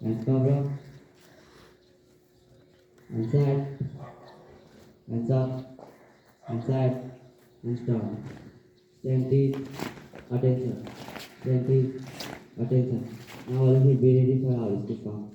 Hands cover. Hands side. Hands up. Hands side. Hands down. Stand deep. Attention. Stand deep. Attention. Now all of you be ready for our to song.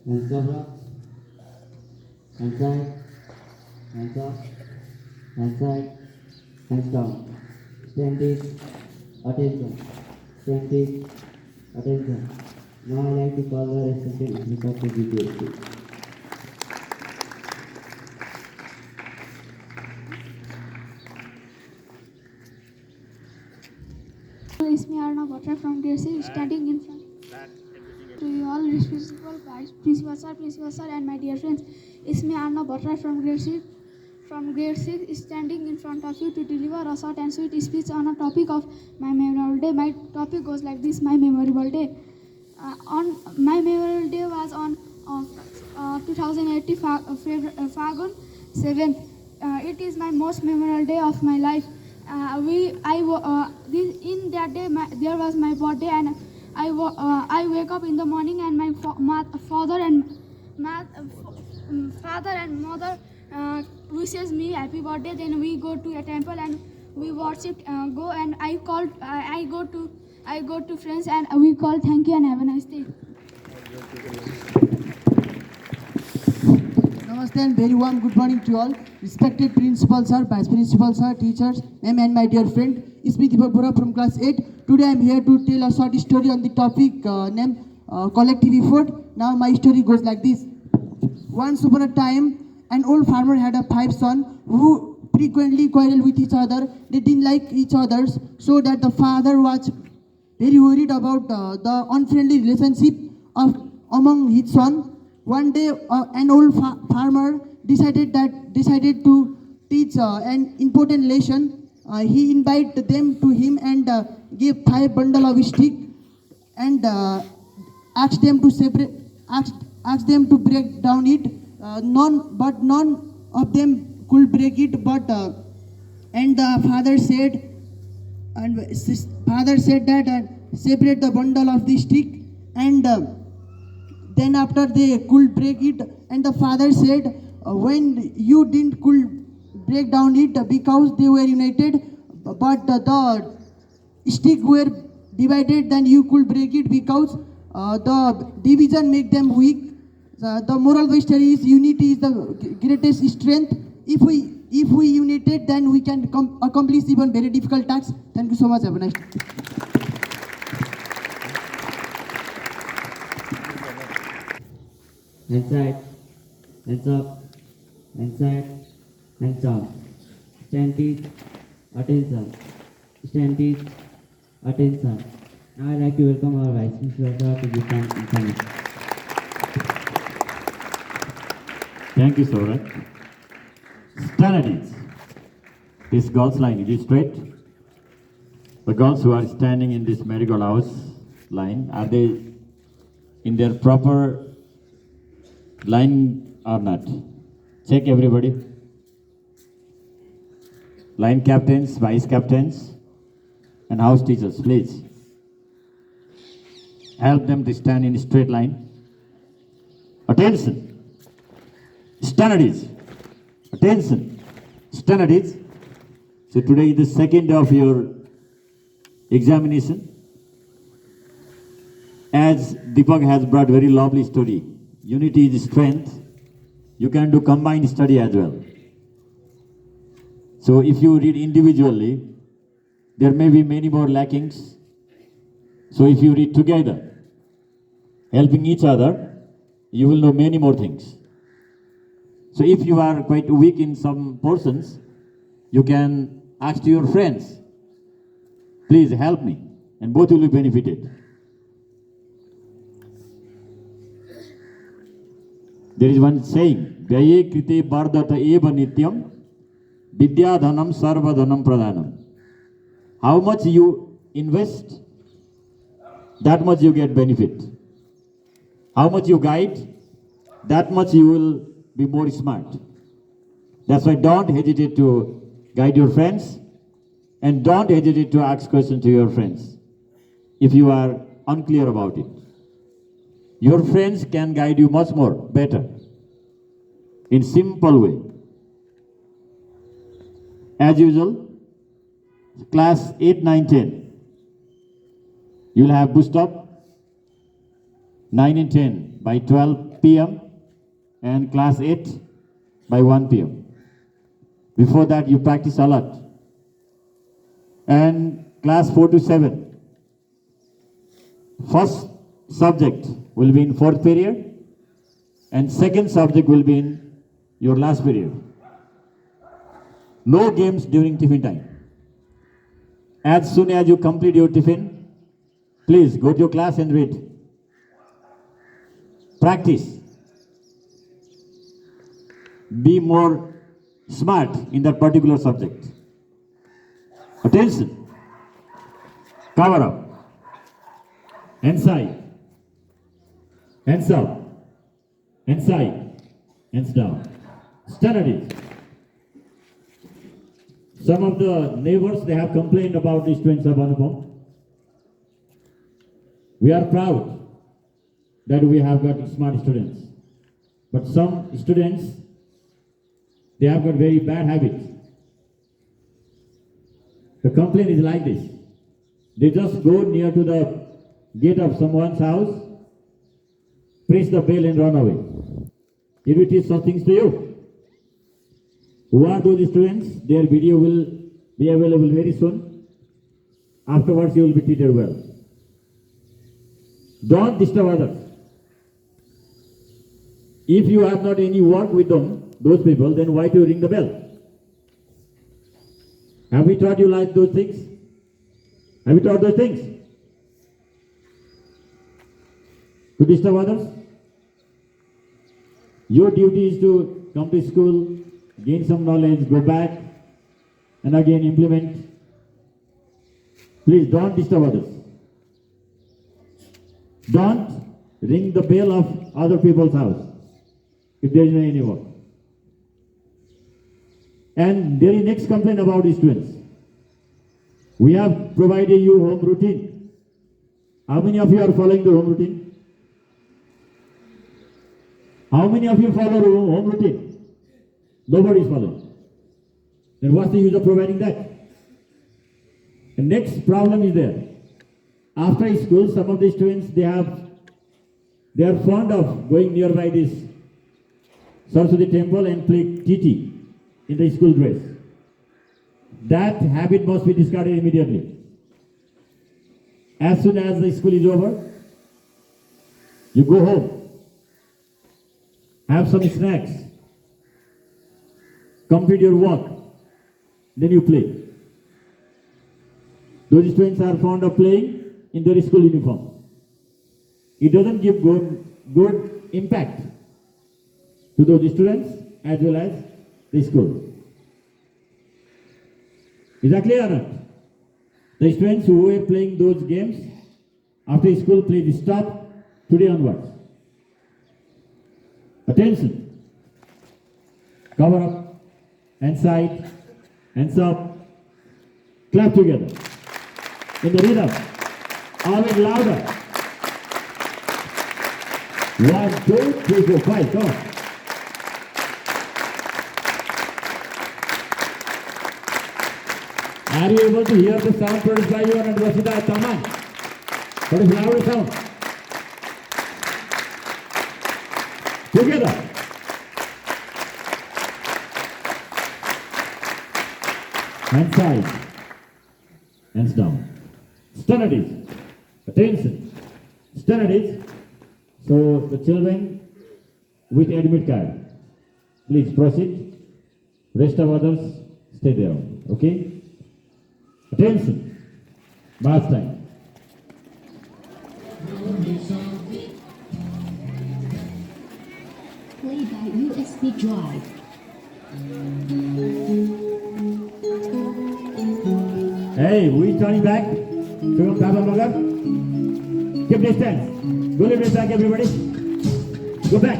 Hands cover. Hands side. Hands up. Hands side. Hands down. Stand deep. Attention. Stand deep. Attention. Now I like to call the respected speaker to details. It's me Arna Batra from grade 6 standing in front to you all respectful guys, principal sir and my dear friends. It's me Arna Batra from grade 6 standing in front of you to deliver a short and sweet speech on a topic of my memorable day. My topic goes like this: my memorable day. On my memorable day was on 2018 Phalgun 7th. It is my most memorable day of my life, In that day there was my birthday, and I wake up in the morning, and my father and mother wishes me happy birthday. Then we go to a temple and we worship. Go and I go to friends and we call thank you and have a nice day. Namaste and very warm good morning to all. Respected principal sir, vice principal sir, teachers, ma'am and my dear friend. It's me Deepak Bora from class 8. Today I am here to tell a short story on the topic named collective effort. Now my story goes like this. Once upon a time, an old farmer had a 5 sons who frequently quarreled with each other. They didn't like each other, so that the father was very worried about the unfriendly relationship among his son. One day, an old farmer decided to teach an important lesson. He invited them to him and gave 5 bundle of stick and asked them to asked them to break down it. None of them could break it. And the father said, that separate the bundle of the stick, and then after they could break it, and the father said, when you didn't could break down it because they were united, but the stick were divided, then you could break it because the division make them weak. The moral of the story is unity is the greatest strength. If we united, then we can accomplish even very difficult tasks. Thank you so much. Have a nice day. Hands side, hands up, hands side, hands down. Stand it, attention. Stand it, attention. Now I'd like to welcome our Vice Principal sir to give some information. Thank you, Saurabh. Standards. This girls' line, is it straight? The girls who are standing in this marigold house line, are they in their proper line or not? Check everybody. Line captains, vice captains, and house teachers, please. Help them to stand in a straight line. Attention. Standards. Attention. Standards. So today is the second day of your examination. As Deepak has brought very lovely story, unity is strength. You can do combined study as well. So if you read individually, there may be many more lackings. So if you read together, helping each other, you will know many more things. So if you are quite weak in some portions, you can ask to your friends, please help me, and both will be benefited. There is one saying, Vyaye krite bardata eva nityam, vidya dhanam sarva dhanam pradhanam. How much you invest, that much you get benefit. How much you guide, that much you will be more smart. That's why don't hesitate to guide your friends, and don't hesitate to ask questions to your friends if you are unclear about it. Your friends can guide you much more better in simple way. As usual, class 8, 9, 10, you'll have boost up 9 and 10 by 12 p.m. and class 8 by 1 p.m. Before that, you practice a lot. And class 4 to 7, first subject will be in 4th period, and second subject will be in your last period. No games during tiffin time. As soon as you complete your tiffin, please go to your class and read. Practice. Be more smart in that particular subject. Attention. Cover up. Hands side. Hands up. Hands side. Hands down. Stand at it. Some of the neighbors, they have complained about the students of Anupam. We are proud that we have got smart students. But some students, they have got very bad habits. The complaint is like this. They just go near to the gate of someone's house, press the bell and run away. Did we teach some things to you? Who are those students? Their video will be available very soon. Afterwards, you will be treated well. Don't disturb others. If you have not any work with them, those people, then why do you ring the bell? Have we taught you like those things? Have you taught those things? To disturb others? Your duty is to come to school, gain some knowledge, go back, and again implement. Please don't disturb others. Don't ring the bell of other people's house if there is no any work. And there is next complaint about the students. We have provided you home routine. How many of you are following the home routine? How many of you follow the home routine? Nobody is following. Then what's the use of providing that? The next problem is there. After school, some of the students, they are fond of going nearby this Saraswati temple and play TT in the school dress. That habit must be discarded immediately. As soon as the school is over, you go home, have some snacks, complete your work, then you play. Those students are fond of playing in their school uniform. It doesn't give good impact to those students as well as the school. Is that clear or not? The students who were playing those games after school, please stop today onwards. Attention. Cover up, hands side, hands up, clap together. In the rhythm, always louder. 1, 2, 3, 4, 5, come on. Are you able to hear the sound produced by you and Vasudha Taman? What is louder sound? Together. Hands side, hands down. Studies. Attention. Studies. So the children with admit card, please proceed. Rest of others stay there. Okay? Attention. Last time. Play by USB drive. Hey, who is turning back? From Baba Magar? Keep distance. Go a little back, everybody. Go back.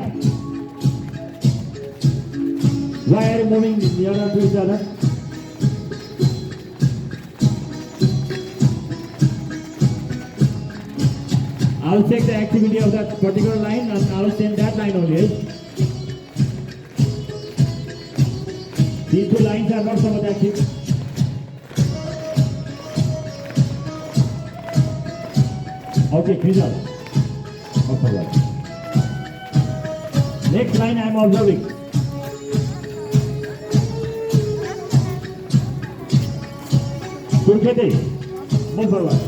Why are you moving nearer to each other? I'll check the activity of that particular line and I'll send that line only. These two lines are not so much active. Okay, Krishna. Next line I am observing. Turkete, move forward.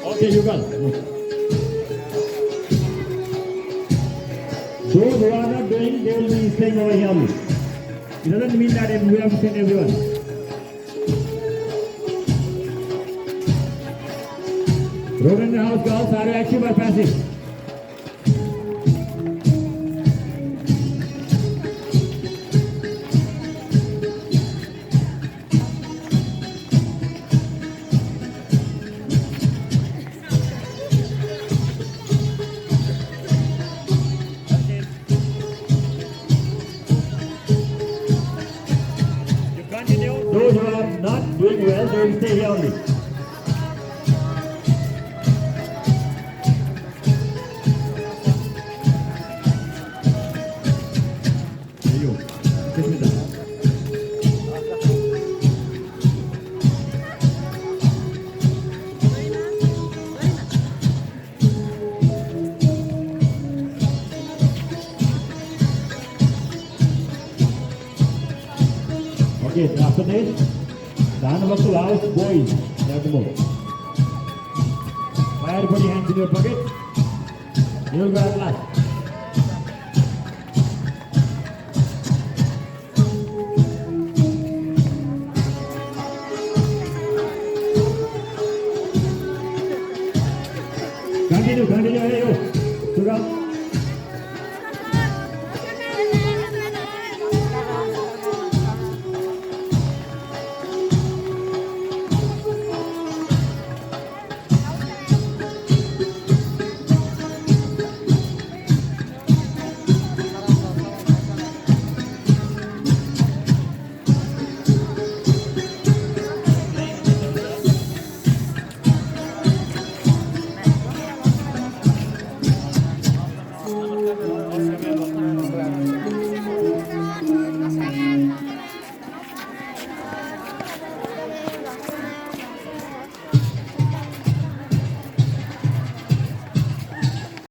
Okay, you go. Those who are not doing, they will be staying over here only. It doesn't mean that we have to send everyone. Road in the house girls, are you active or passive? doing well, they will stay here only. Here you. Sit with us. Okay, so after this, the hand of the house boys, you have to move. Why everybody hands in your pocket? You will go at last.